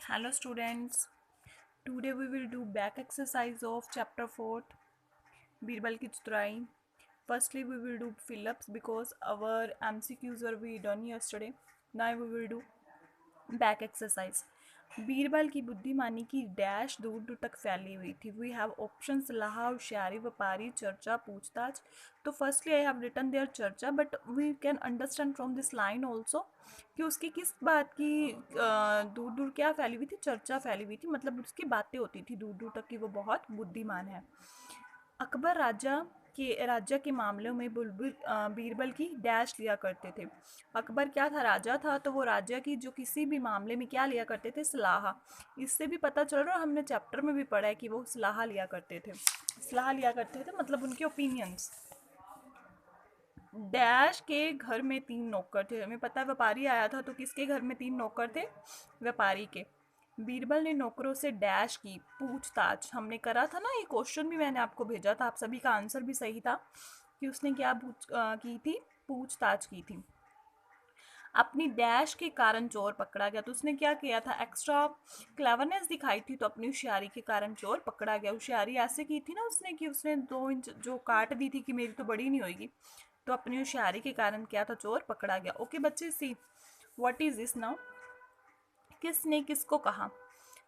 Hello students, today we will do back exercise of chapter 4 Birbal ki Chaturai. Firstly we will do fill-ups because our MCQs were we done yesterday. Now we will do back exercise. Birbal की बुद्धिमानी की dash दूर दूर तक फैली हुई थी. We have option सलाह, होशियारी, व्यापारी, चर्चा, पूछताछ. तो firstly I have written there चर्चा, but we can understand from this line also कि उसकी किस बात की दूर दूर क्या फैली हुई थी, चर्चा फैली हुई थी, मतलब उसकी बातें होती थी दूर दूर तक कि वो बहुत बुद्धिमान है. अकबर राज्य के मामलों में बुलबुल बीरबल की डैश लिया करते थे. अकबर क्या था, राजा था, तो वो राज्य की जो किसी भी मामले में क्या लिया करते थे, सलाह. इससे भी पता चल रहा है, हमने चैप्टर में भी पढ़ा है कि वो सलाह लिया करते थे. सलाह लिया करते थे मतलब उनके ओपिनियंस. डैश के घर में 3 नौकर थे. हमें पता है व्यापारी आया था, तो किसके घर में 3 नौकर थे, व्यापारी के. बीरबल ने नौकरों से डैश की पूछताछ. हमने करा था ना, ये क्वेश्चन भी मैंने आपको भेजा था, आप सभी का आंसर भी सही था कि उसने क्या की थी, पूछताछ की थी. अपनी डैश के कारण चोर पकड़ा गया. तो उसने क्या किया था, एक्स्ट्रा क्लेवरनेस दिखाई थी, तो अपनी होशियारी के कारण चोर पकड़ा गया. होशियारी ऐसे की थी ना उसने कि उसने 2 इंच जो काट दी थी कि मेरी तो बड़ी नहीं होगी, तो अपनी होशियारी के कारण क्या था, चोर पकड़ा गया. ओके बच्चे, see what is this now. किसने किसको कहा,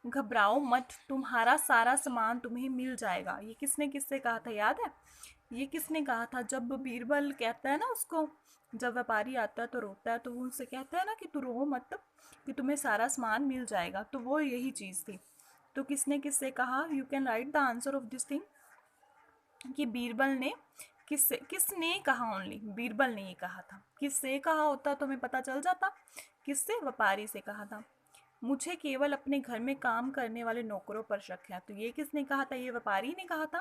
घबराओ मत, तुम्हारा सारा सामान तुम्हें मिल जाएगा. ये किसने किससे कहा था, याद है? ये किसने कहा था, जब बीरबल कहता है ना उसको, जब व्यापारी आता है तो रोता है, तो वो उनसे कहता है ना कि तू रो मत, कि तुम्हें सारा सामान मिल जाएगा. तो वो यही चीज़ थी. तो किसने किससे कहा, you can write the answer of this thing, कि बीरबल ने किसने कहा, ओनली बीरबल ने ये कहा था. किससे कहा होता तो हमें पता चल जाता, किससे, व्यापारी से कहा था. मुझे केवल अपने घर में काम करने वाले नौकरों पर शक है. तो ये किसने कहा था, ये व्यापारी ने कहा था.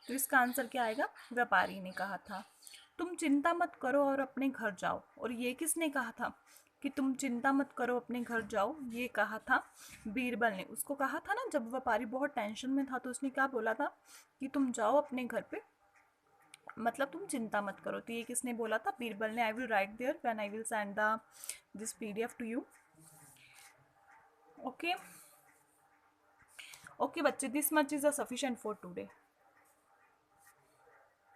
तो इसका आंसर क्या आएगा, व्यापारी ने कहा था. तुम चिंता मत करो और अपने घर जाओ. और ये किसने कहा था कि तुम चिंता मत करो अपने घर जाओ, ये कहा था बीरबल ने. उसको कहा था ना, जब व्यापारी बहुत टेंशन में था, तो उसने क्या बोला था कि तुम जाओ अपने घर पे, मतलब तुम चिंता मत करो. तो ये किसने बोला था, बीरबल ने. I will write there when I will send the this PDF to you. Okay okay बच्चे, this much is a sufficient for today.